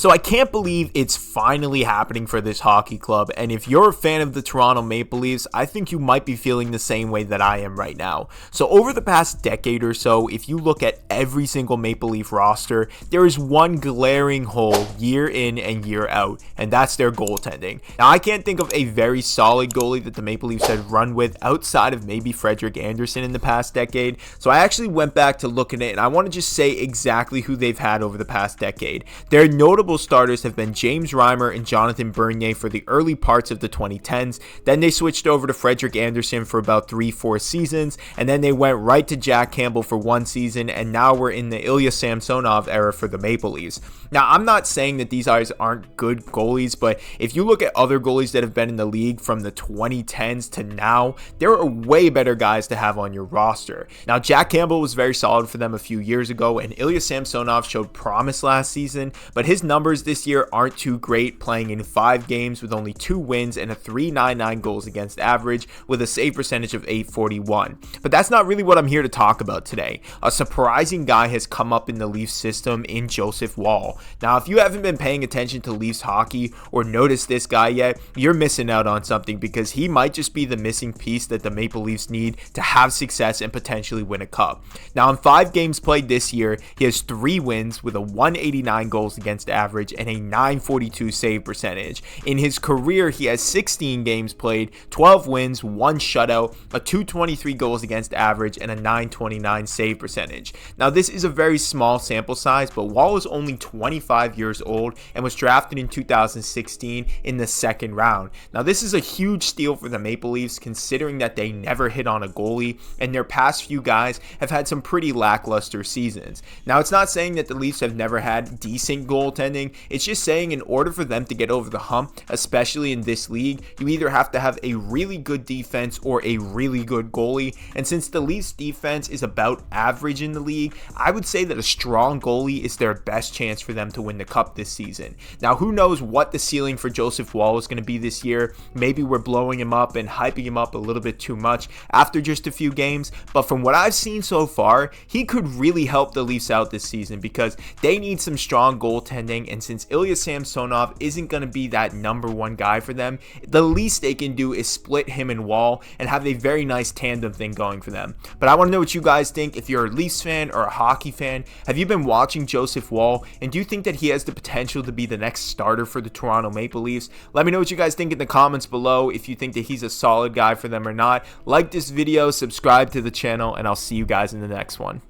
So I can't believe it's finally happening for this hockey club, and if you're a fan of the Toronto Maple Leafs, I think you might be feeling the same way that I am right now. So over the past decade or so, if you look at every single Maple Leaf roster, there is one glaring hole year in and year out, and that's their goaltending. Now I can't think of a very solid goalie that the Maple Leafs had run with outside of maybe Frederik Andersen in the past decade, so I actually went back to look at it, and I want to just say exactly who they've had over the past decade. Their notable starters have been James Reimer and Jonathan Bernier for the early parts of the 2010s. Then they switched over to Frederik Andersen for about 3-4 seasons, and then they went right to Jack Campbell for 1 season, and now we're in the Ilya Samsonov era for the Maple Leafs. Now, I'm not saying that these guys aren't good goalies, but if you look at other goalies that have been in the league from the 2010s to now, there are way better guys to have on your roster. Now, Jack Campbell was very solid for them a few years ago, and Ilya Samsonov showed promise last season, but his numbers this year aren't too great, playing in 5 games with only 2 wins and a .399 goals against average with a save percentage of .841. But that's not really what I'm here to talk about today. A surprising guy has come up in the Leafs system in Joseph Woll. Now, if you haven't been paying attention to Leafs hockey or noticed this guy yet, you're missing out on something, because he might just be the missing piece that the Maple Leafs need to have success and potentially win a cup. Now, in 5 games played this year, he has 3 wins with a .189 goals against average and a .942 save percentage. In his career, he has 16 games played, 12 wins, 1 shutout, a .223 goals against average, and a .929 save percentage. Now, this is a very small sample size, but Woll is only 25 years old and was drafted in 2016 in the 2nd round. Now, this is a huge steal for the Maple Leafs, considering that they never hit on a goalie, and their past few guys have had some pretty lackluster seasons. Now, it's not saying that the Leafs have never had decent goaltending. It's just saying in order for them to get over the hump, especially in this league, you either have to have a really good defense or a really good goalie. And since the Leafs defense is about average in the league, I would say that a strong goalie is their best chance for them to win the cup this season. Now, who knows what the ceiling for Joseph Woll is going to be this year. Maybe we're blowing him up and hyping him up a little bit too much after just a few games, but from what I've seen so far, he could really help the Leafs out this season, because they need some strong goaltending, and since Ilya Samsonov isn't going to be that number 1 guy for them, the least they can do is split him and Woll and have a very nice tandem thing going for them. But I want to know what you guys think. If you're a Leafs fan or a hockey fan, have you been watching Joseph Woll, and do you think that he has the potential to be the next starter for the Toronto Maple Leafs? Let me know what you guys think in the comments below, if you think that he's a solid guy for them or not. Like this video, subscribe to the channel, and I'll see you guys in the next one.